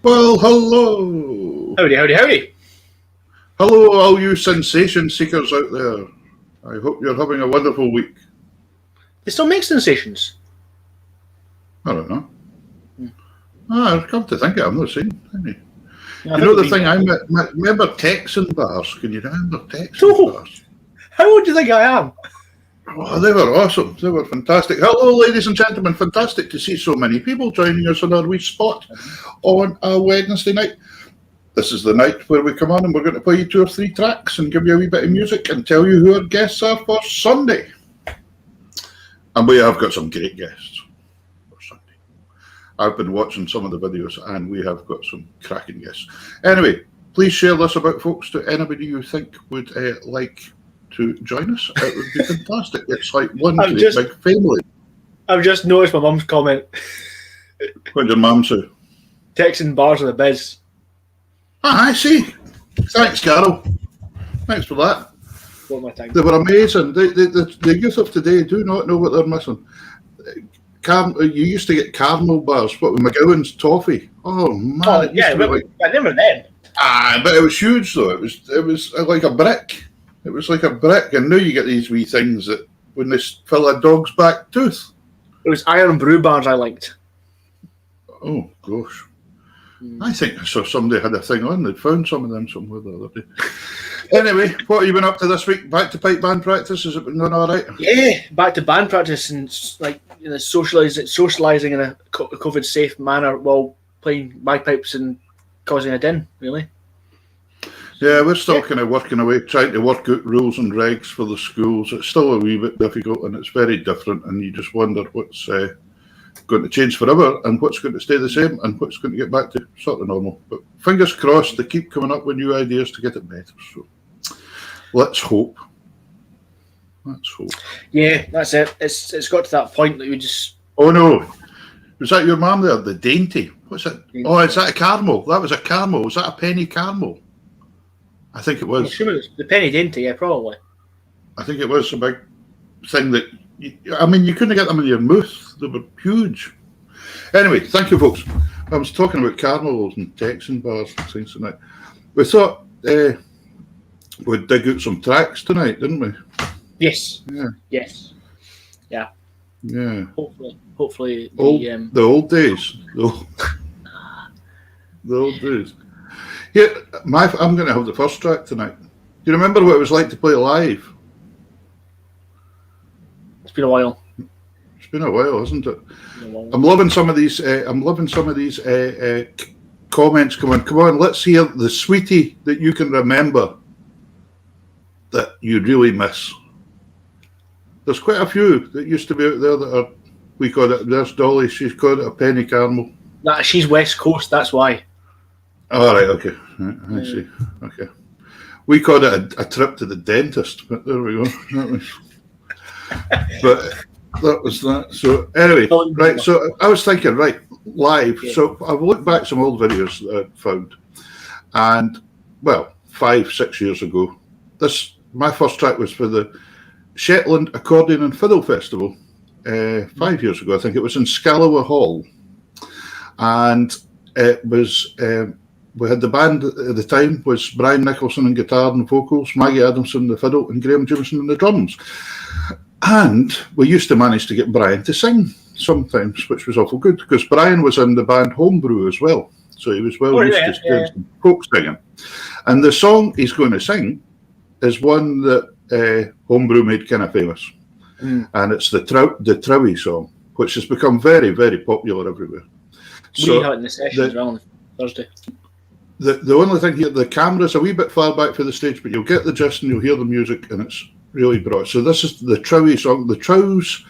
Well, hello. Howdy, howdy, howdy. Hello, all you sensation seekers out there. I hope you're having a wonderful week. They still make sensations. I don't know. I've come to think of it, I've not seen any. No, You know the thing, I remember Texan bars. Can you remember Texan No. bars? How old do you think I am? Oh, they were awesome. They were fantastic. Hello, ladies and gentlemen. Fantastic to see so many people joining us on our wee spot on a Wednesday night. This is the night where we come on and we're going to play you 2 or 3 tracks and give you a wee bit of music and tell you who our guests are for Sunday. And we have got some great guests for Sunday. I've been watching some of the videos and we have got some cracking guests. Anyway, please share this about, folks, to anybody you think would like to join us. It would be fantastic. It's like one great big family. I've just noticed my mum's comment. What did your mum say? Texan bars are the biz. Ah, I see. Thanks, Carol. Thanks for that. One more time. They were amazing. The youth of today do not know what they're missing. You used to get caramel bars, what, with McGowan's toffee. Oh, man. Oh, yeah, but I never then. But it was huge, though. It was like a brick. It was like a brick. And now you get these wee things that when they fill a dog's back tooth. It was iron brew bars I liked. Oh, gosh. I think I saw somebody had a thing on. They'd found some of them somewhere the other day. Anyway, what have you been up to this week? Back to pipe band practice? Has it been going all right? Yeah, back to band practice and socialising in a COVID-safe manner while playing bagpipes and causing a din, really. Yeah, we're still kind of working away, trying to work out rules and regs for the schools. It's still a wee bit difficult and it's very different, and you just wonder what's going to change forever and what's going to stay the same and what's going to get back to sort of normal. But fingers crossed, they keep coming up with new ideas to get it better. So let's hope. Let's hope. Yeah, that's it. It's got to that point that we just... Oh, no. Was that your mum there? The dainty? What's it? Oh, is that a caramel? That was a caramel. Was that a penny caramel? I think it was. I'm assuming it was the penny dainty, yeah, probably. I think it was a big thing that... you couldn't get them in your mouth. They were huge. Anyway, thank you, folks. I was talking about caramels and Texan bars and things tonight. We thought we'd dig out some tracks tonight, didn't we? Yes. Yeah. Yes. Yeah. Yeah. Hopefully. The old days. The old days. Yeah, I'm going to have the first track tonight. Do you remember what it was like to play live? It's been a while. It's been a while, hasn't it? I'm loving some of these. Comments. Come on. Let's hear the sweetie that you can remember that you really miss. There's quite a few that used to be out there that are. We call it. There's Dolly. She's called it a penny caramel. Nah, she's West Coast. That's why. All right. Okay. I see. Okay. We called it a trip to the dentist. But there we go. But that was that. So anyway, right. So I was thinking, right, live. Yeah. So I've looked back some old videos that I found, and 5-6 years ago, my first track was for the Shetland Accordion and Fiddle Festival. 5 years ago, I think it was in Scalloway Hall, and it was. We had the band at the time was Brian Nicholson on guitar and vocals, Maggie Adamson on the fiddle, and Graham Jameson on the drums. And we used to manage to get Brian to sing sometimes, which was awful good, because Brian was in the band Homebrew as well. So he was used to doing some folk singing. And the song he's going to sing is one that Homebrew made kind of famous. And it's the Trowie song, which has become very, very popular everywhere. We had it in the session as well on Thursday. The only thing here, the camera's a wee bit far back for the stage, but you'll get the gist and you'll hear the music, and it's really broad. So this is the Trowie song. The Trows,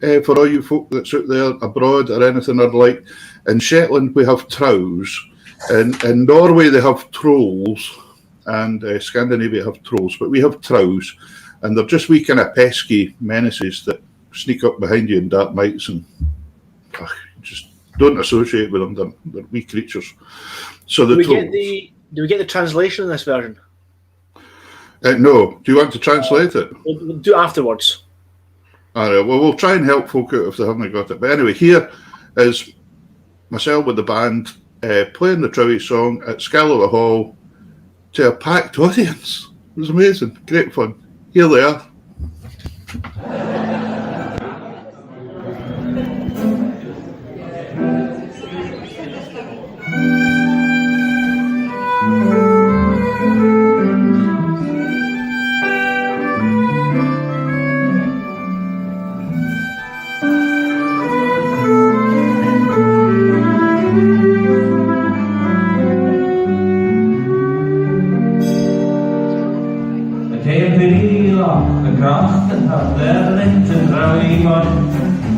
for all you folk that's out there abroad or anything or like, in Shetland we have Trows, in Norway they have Trolls, and Scandinavia have Trolls, but we have Trows, and they're just wee kind of pesky menaces that sneak up behind you in dark nights, and just don't associate with them. They're wee creatures. So do we get the translation in this version? No. Do you want to translate it? We'll do it afterwards. All right. Well, we'll try and help folk out if they haven't got it. But anyway, here is myself with the band playing the Trowie song at Scalloway Hall to a packed audience. It was amazing, great fun. Here they are. Across the top there lit and rowdy one.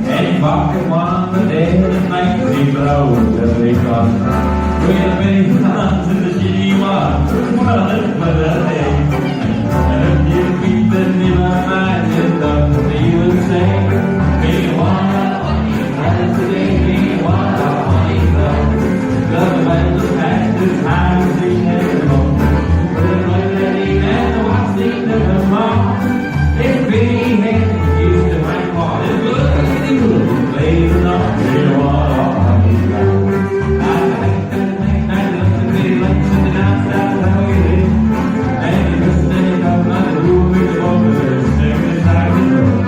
And back one the day that night we blow the big one. We'll be hands in the shitty one. Well, it's for the day. And if you keep the never mind, you don't even say. We want a honey flow today, we want a honey flow. The weather's past this time, we never know. We're ready and what's in the mouth. It's really hectic, used to my car. It's good, it's good. Blazing up, you want a honey flow. I like that night, look at me, like something outside how you live. And you just think I'm not the room with the over there, singing inside the room.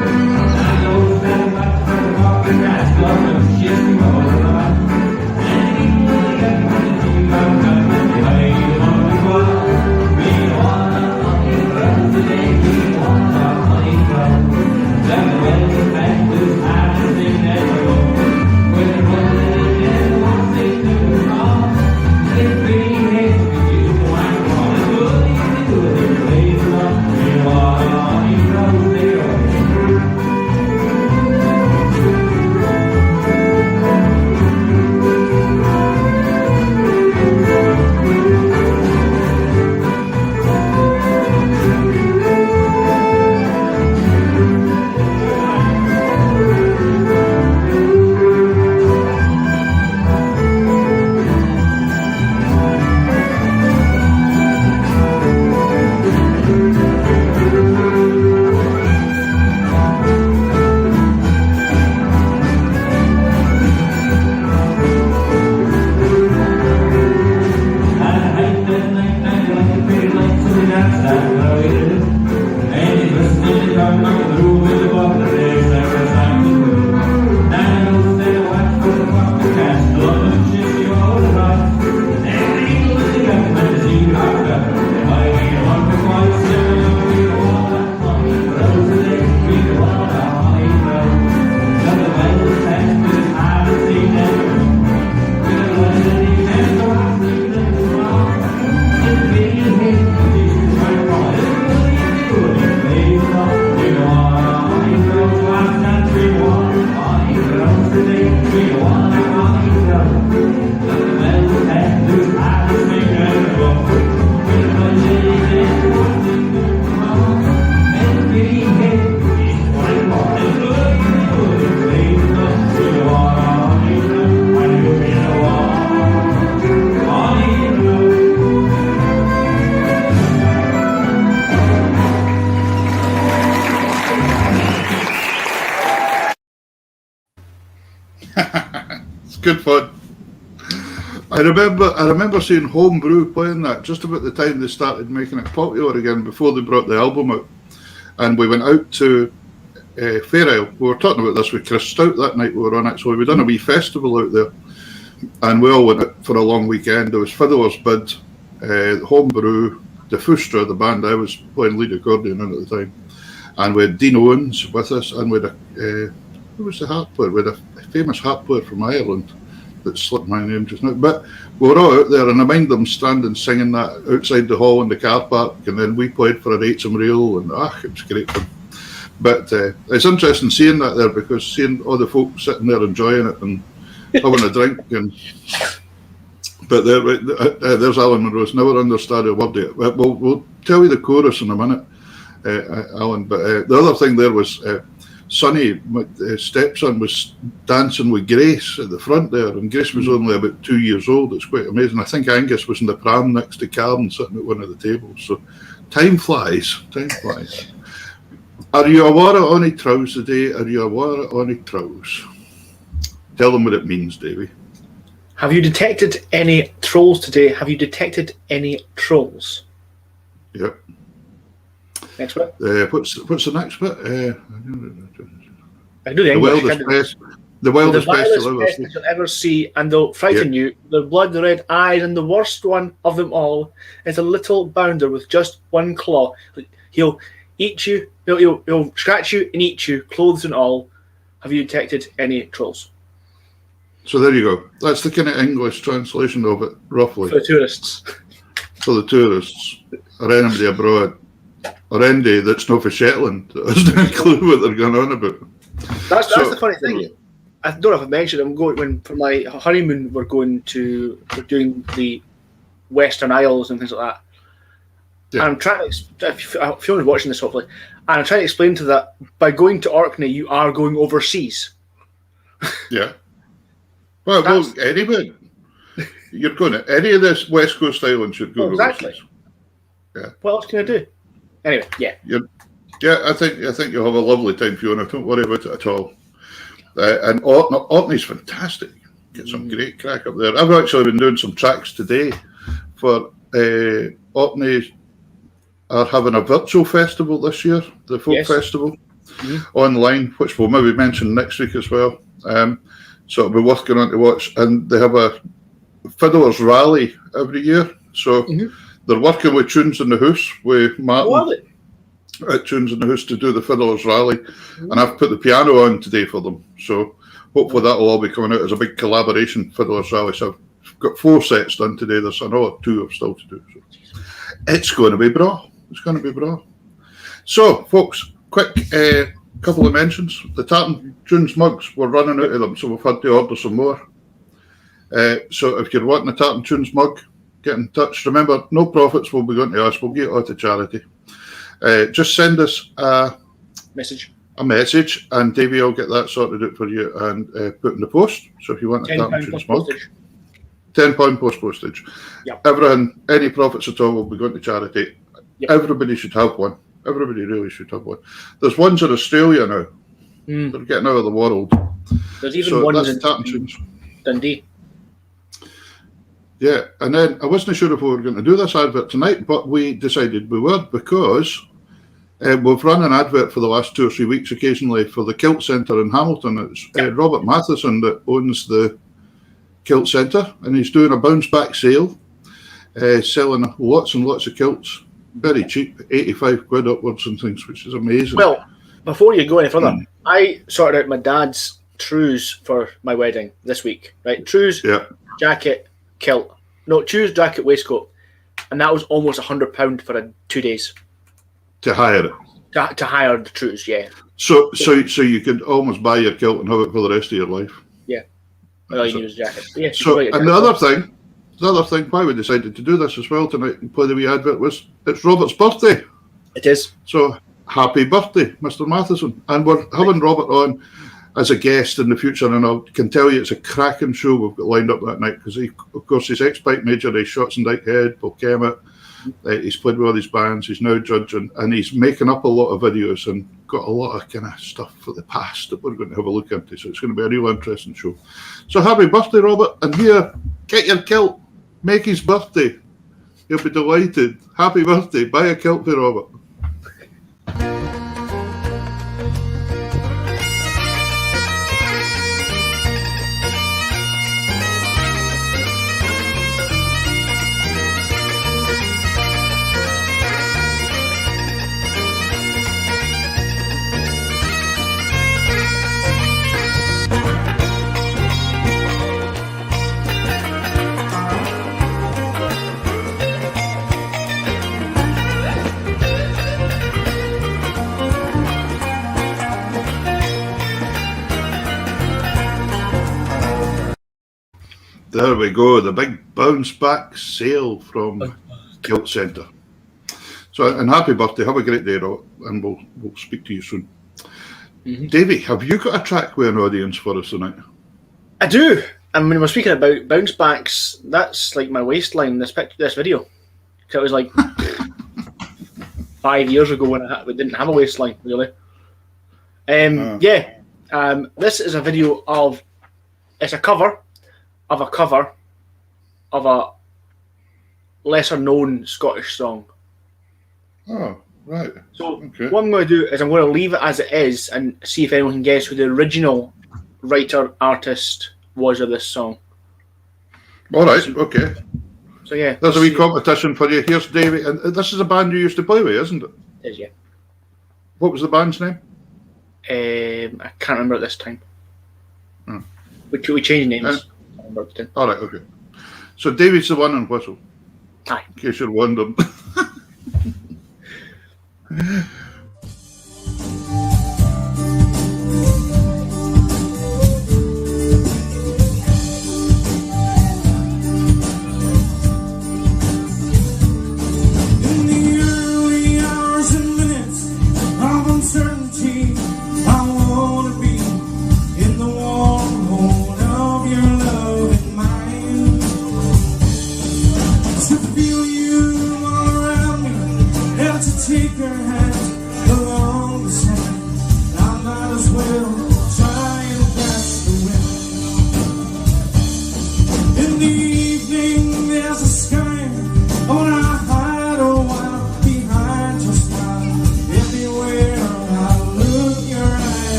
I know that much for the walking ass, love and shit, you all around. And you really got money to you, I'm gonna make you hate the honey flow. We want a honey flow today, we want a honey flow. That the weather's back this time to sing that room. When the weather is dead, I want to sing to the song. It's pretty hectic, we use the wine call. It's good, it's good, it's blazing up. We want a honey flow today. It's good fun. I remember seeing Homebrew playing that just about the time they started making it popular again, before they brought the album out. And we went out to Fair Isle. We were talking about this with Chris Stout that night we were on it. So we done a wee festival out there, and we all went out for a long weekend. There was Fiddler's Bid, Homebrew, the Fustra, the band I was playing lead accordion in at the time, and we had Dean Owens with us, and we had who was the harp player? We had a famous harp player from Ireland that slipped my name just now. But we were all out there, and I mind them standing singing that outside the hall in the car park, and then we played for a Wrexham Reel, and it was great fun. But it's interesting seeing that there, because seeing all the folk sitting there enjoying it and having a drink, and but there's Alan Monroe's Never Understand a Word of It. We'll tell you the chorus in a minute, Alan. But the other thing there was Sonny, my stepson, was dancing with Grace at the front there, and Grace was only about 2 years old. It's quite amazing. I think Angus was in the pram next to Karen, sitting at one of the tables. So time flies. Are you aware of any trows today? Are you aware of any trows? Tell them what it means, Davie. Have you detected any trolls today? Have you detected any trolls? Yep. Next bit. What's the next bit? I do the English. The wildest pest you'll ever see, and they'll frighten you. The blood-red eyes, and the worst one of them all is a little bounder with just one claw. He'll eat you. He'll scratch you and eat you, clothes and all. Have you detected any trolls? So there you go. That's the kind of English translation of it, roughly. For the tourists. For the tourists, or anybody abroad, or anybody that's not for Shetland, that has no clue what they're going on about. That's the funny thing. I don't know if I mentioned. I'm going for my honeymoon. We're doing the Western Isles and things like that. Yeah. And I'm trying to. If Fiona's watching this, hopefully, and I'm trying to explain to that by going to Orkney, you are going overseas. Yeah. Well, anywhere. You're going to any of this West Coast islands, you're going exactly. Overseas. Yeah. What else can I do? Anyway, yeah. I think you'll have a lovely time, Fiona. Don't worry about it at all. And Orkney's fantastic. Get some great crack up there. I've actually been doing some tracks today for Orkney. Are having a virtual festival this year, the folk festival, online, which we'll maybe mention next week as well. So it'll be worth going on to watch. And they have a Fiddlers Rally every year. So they're working with Tunes in the House with Martin at Tunes in the House to do the Fiddlers Rally. And I've put the piano on today for them. So hopefully that'll all be coming out as a big collaboration Fiddlers Rally. So I've got 4 sets done today. There's another 2 I've still to do. So it's going to be bra. It's going to be bra. So, folks, quick couple of mentions. The Tartan Tunes mugs, we're running out of them, so we've had to order some more. So if you're wanting a Tartan Tunes mug, get in touch. Remember, no profits will be going to us. We'll give it out to charity. Just send us a message, and Davey will get that sorted out for you and put in the post. So if you want a Tartan Tunes mug, £10 post postage. Yep. Everything, any profits at all will be going to charity. Yep. Everybody should have one. Everybody really should have one. There's ones in Australia now. They're getting out of the world. There's even ones in Dundee. Yeah, and then I wasn't sure if we were going to do this advert tonight, but we decided we were because we've run an advert for the last 2 or 3 weeks occasionally for the Kilt Centre in Hamilton. It's Robert Matheson that owns the Kilt Centre, and he's doing a bounce back sale, selling lots and lots of kilts. Very cheap, 85 quid upwards and things, which is amazing. Well, before you go any further, I sorted out my dad's trews for my wedding this week, right? Trews, jacket, kilt. No, trews, jacket, waistcoat. And that was almost £100 for 2 days. To hire it? To hire the trews, yeah. So you could almost buy your kilt and have it for the rest of your life? Yeah. All you need is a jacket. Yeah, so, and the other thing, why we decided to do this as well tonight and play the wee advert was it's Robert's birthday. It is. So happy birthday, Mr. Matheson. And we're having Robert on as a guest in the future, and I can tell you it's a cracking show we've got lined up that night because, of course, he's ex-Pike Major, he's Shots and Dyke Head, Paul Kemet. He's played with all these bands, he's now judging, and he's making up a lot of videos and got a lot of kind of stuff for the past that we're going to have a look into. So it's going to be a real interesting show. So happy birthday, Robert. And here, get your kilt. Make his birthday. He'll be delighted. Happy birthday. Buy a kilt for Robert. There we go, the big bounce back sale from Kilt Centre. So, and happy birthday, have a great day, Robert, and we'll speak to you soon. Davey, have you got a track with an audience for us tonight? I do. And when we're speaking about bounce backs, that's like my waistline, this video. So it was like 5 years ago when we didn't have a waistline, really. This is a video of, it's a cover of a cover of a lesser known Scottish song. Oh, right. So Okay. what I'm going to do is I'm going to leave it as it is and see if anyone can guess who the original writer artist was of this song. All right. Okay. So yeah, There's a wee competition for you. Here's Davie, and this is a band you used to play with, isn't it? It is, yeah. What was the band's name? I can't remember at this time. Hmm. We changed names. I can't remember at the time. All right. Okay. So Davie's the one on whistle. Aye. In case you're wondering.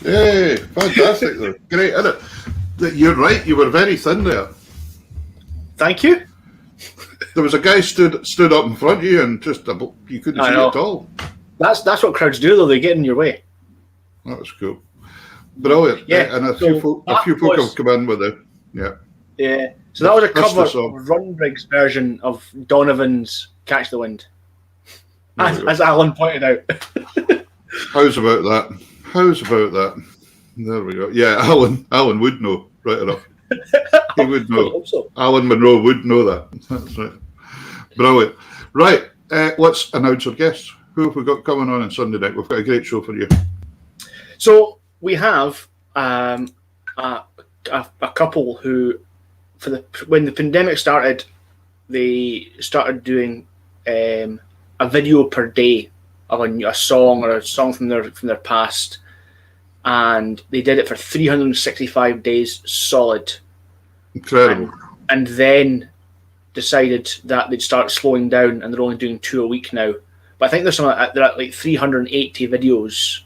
Hey, fantastic though. Great, isn't it? You're right, you were very thin there. Thank you. There was a guy stood up in front of you and just you couldn't see at all. That's what crowds do though, they get in your way. That was cool. Brilliant. Yeah, and a few folk have come in with it. Yeah. Yeah. So that was a That's cover the song. of Ron Briggs' version of Donovan's Catch the Wind. As Alan pointed out. How's about that? There we go. Yeah, Alan would know right enough. He would know. I hope so. Alan Monroe would know that. That's right. Brilliant. Right, let's announce our guests. Who have we got coming on Sunday night? We've got a great show for you. So we have a couple who, when the pandemic started, they started doing a video per day of a song or a song from their past, and they did it for 365 days solid. Incredible. And then decided that they'd start slowing down, and they're only doing 2 a week now. But I think they're at like 380 videos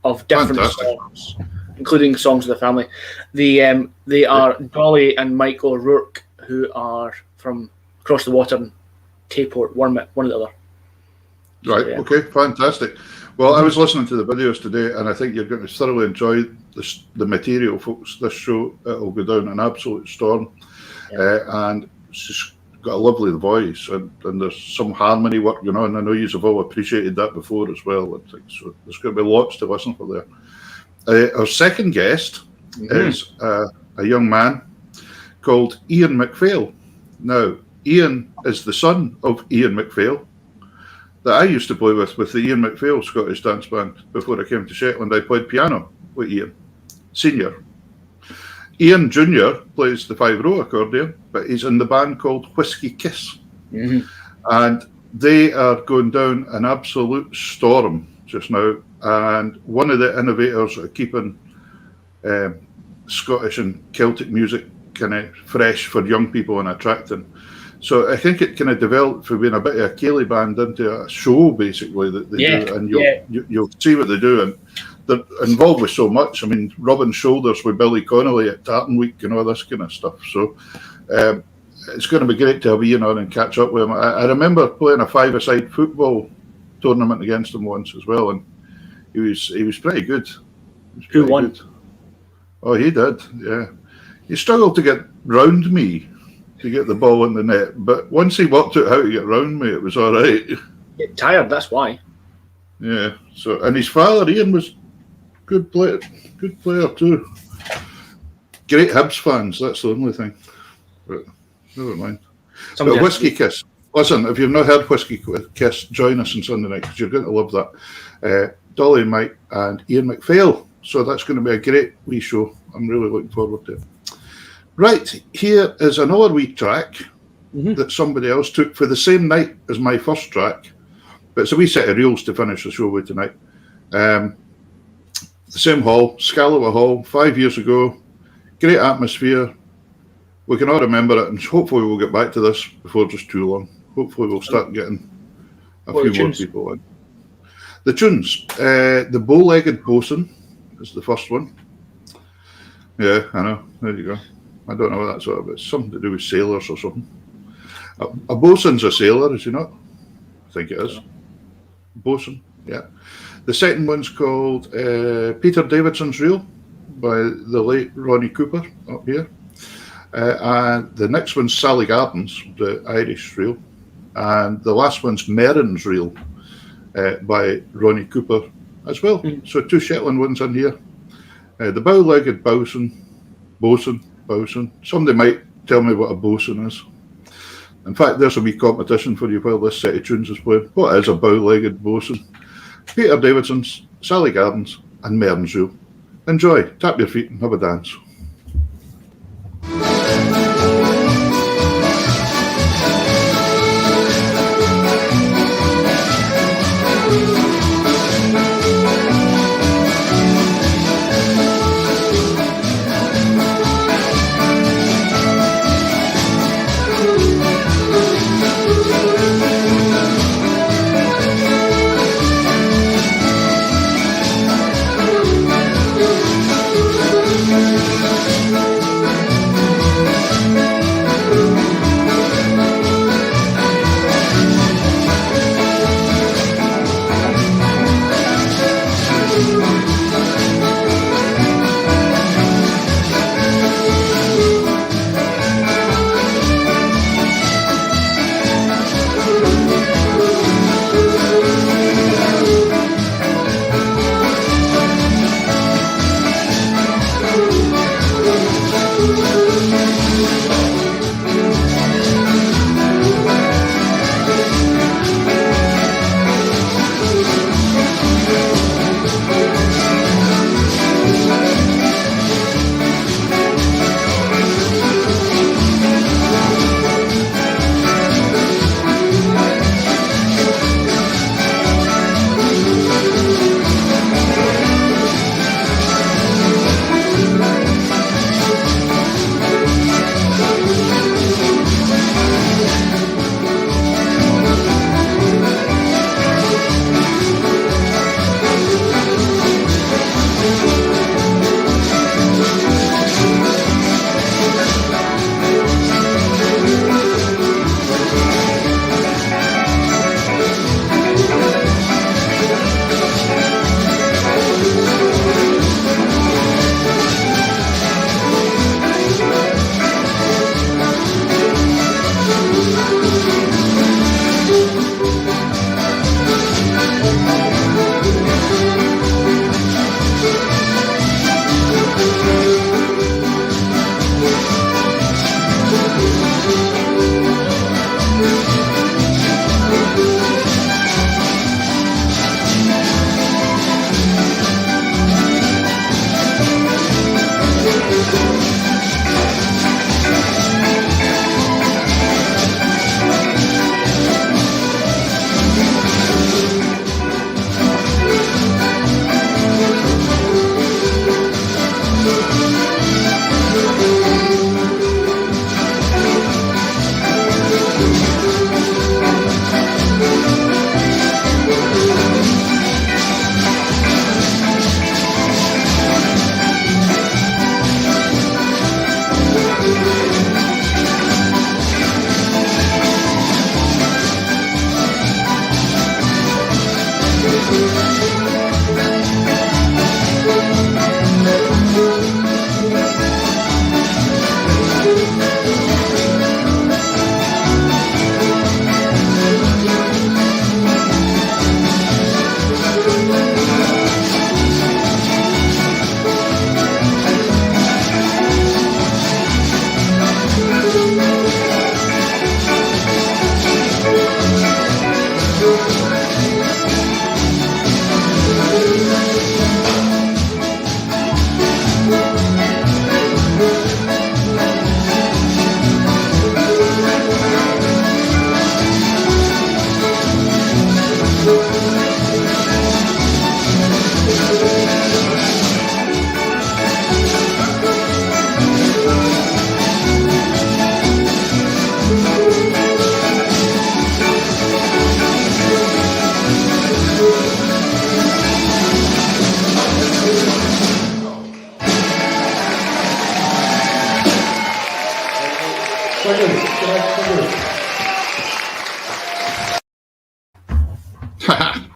of different songs, including songs of the family. They are Dolly and Mike O'Rourke, who are from across the water in Tayport, Wormit, one or the other. Right, Yeah. Okay, fantastic. Well, I was listening to the videos today, and I think you're going to thoroughly enjoy the material, folks. This show, it'll go down an absolute storm. And she's got a lovely voice, and there's some harmony work going on. I know you've all appreciated that before as well. I think so. There's going to be lots to listen for there. Our second guest is a young man called Ian MacPhail. Now, Ian is the son of Ian MacPhail that I used to play with the Ian MacPhail Scottish Dance Band. Before I came to Shetland, I played piano with Ian, senior. Ian Junior plays the 5-row accordion, but he's in the band called Whiskey Kiss. Mm-hmm. And they are going down an absolute storm just now. And one of the innovators of keeping Scottish and Celtic music kind of fresh for young people and attracting. So I think it kind of developed from being a bit of a ceilidh band into a show, basically, that they do. And you'll see what they do. And they're involved with so much. I mean, rubbing shoulders with Billy Connolly at Tartan Week and all this kind of stuff. So it's going to be great to have Ian on and catch up with him. I remember playing a 5-a-side football tournament against him once as well, and he was pretty good. Who won? Good. Oh, he did, yeah. He struggled to get round me to get the ball in the net, but once he worked out how to get round me, it was all right. Get tired, that's why. Yeah, so, and his father, Ian, was good player too. Great Hibs fans, that's the only thing. But never mind. But Whiskey Kiss. Listen, if you've not heard Whiskey Kiss, join us on Sunday night because you're going to love that. Dolly and Mike and Ian MacPhail. So that's going to be a great wee show. I'm really looking forward to it. Right, here is another wee track that somebody else took for the same night as my first track. But it's a wee set of reels to finish the show with tonight. The same hall, Scalloway Hall, 5 years ago. Great atmosphere. We can all remember it, and hopefully we'll get back to this before just too long. Hopefully we'll start getting a few more people in. The tunes. The Bow-Legged Bosun is the first one. Yeah, I know. There you go. I don't know what that's about. It's something to do with sailors or something. A bosun's a sailor, is he not? I think it is. Bosun, yeah. The second one's called Peter Davidson's Reel by the late Ronnie Cooper up here. And the next one's Sally Gardens, the Irish reel. And the last one's Merrin's Reel by Ronnie Cooper as well. So 2 Shetland ones in here. The Bow-Legged Bosun. Somebody might tell me what a bosun is. In fact, there's a wee competition for you while this set of tunes is playing. What is a Bow-Legged Bosun? Peter Davidson's, Sally Gardens, and Merrin's Reel. Enjoy, tap your feet and have a dance.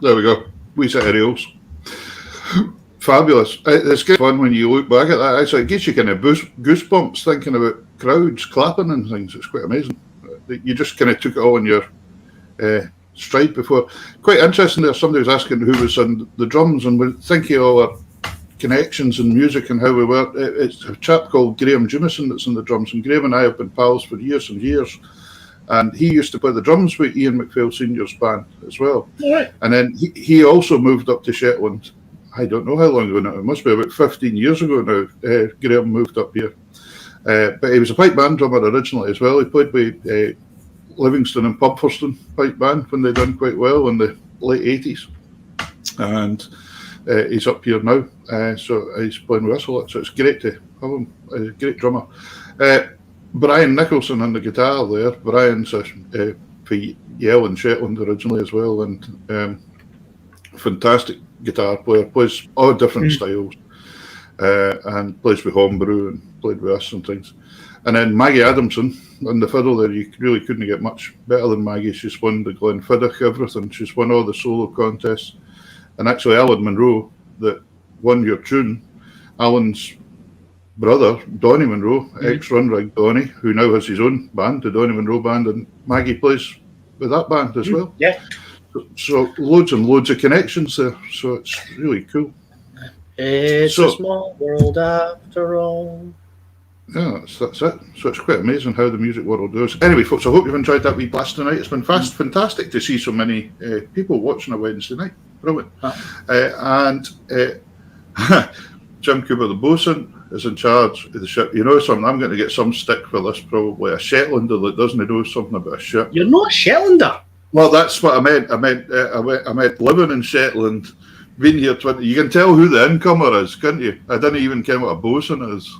There we go. Wee set of reels. Fabulous. It's good fun when you look back at that. Actually, it gives you kind of goosebumps thinking about crowds clapping and things. It's quite amazing. You just kind of took it all in your stride before. Quite interesting there. Somebody was asking who was on the drums, and we're thinking of all our connections in music and how we were. It's a chap called Graham Jimison that's on the drums, and Graham and I have been pals for years and years. And he used to play the drums with Ian McPhail Senior's band as well. Right. And then he also moved up to Shetland. I don't know how long ago now. It must be about 15 years ago now. Graham moved up here. But he was a pipe band drummer originally as well. He played with Livingston and Pubferston pipe band when they done quite well in the late 80s. And he's up here now. So he's playing with us a lot. So it's great to have him. He's a great drummer. Brian Nicholson on the guitar there. Brian's for Yell and Shetland originally as well, and fantastic guitar player. Plays all different styles, and plays with Homebrew and played with us and things. And then Maggie Adamson on the fiddle there. You really couldn't get much better than Maggie. She's won the Glenfiddich everything. She's won all the solo contests. And actually, Alan Monroe, that won your tune, Alan's brother, Donny Monroe, ex-Runrig Donny, who now has his own band, the Donny Monroe Band, and Maggie plays with that band as well. Yeah. So loads and loads of connections there. So it's really cool. It's a small world after all. Yeah, that's it. So it's quite amazing how the music world goes. Anyway, folks, I hope you've enjoyed that wee blast tonight. It's been fantastic to see so many people watching a Wednesday night. Brilliant. And Jim Cooper, the bosun, is in charge of the ship. You know something? I'm going to get some stick for this, probably. A Shetlander that doesn't know something about a ship. You're not a Shetlander. Well, that's what I meant. I meant living in Shetland, been here 20. You can tell who the incomer is, can't you? I didn't even care what a bosun is.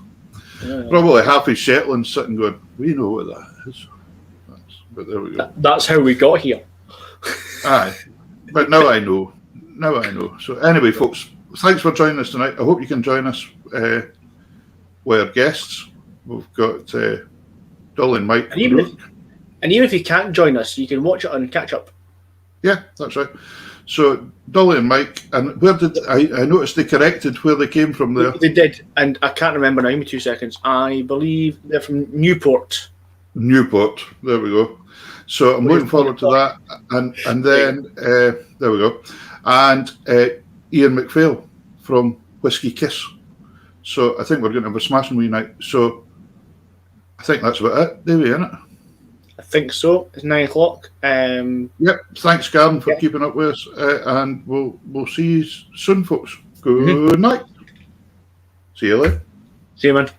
Yeah. Probably half of Shetland sitting going, we know what that is. But there we go. That's how we got here. Aye. But now I know. Now I know. So anyway, folks, thanks for joining us tonight. I hope you can join us with our guests. We've got Dolly and Mike. And even if you can't join us, you can watch it on catch up. Yeah, that's right. So Dolly and Mike, and where did I noticed they corrected where they came from there? They did, and I can't remember now. Give me 2 seconds. I believe they're from Newport. Newport. There we go. So I'm looking forward to that. And then there we go. And Ian McPhail from Whiskey Kiss. So I think we're going to have a smashing wee night. So I think that's about it, Davey, isn't it? I think so. It's 9 o'clock. Yep. Thanks, Garen, for keeping up with us. And we'll see you soon, folks. Good night. See you later. See you, man.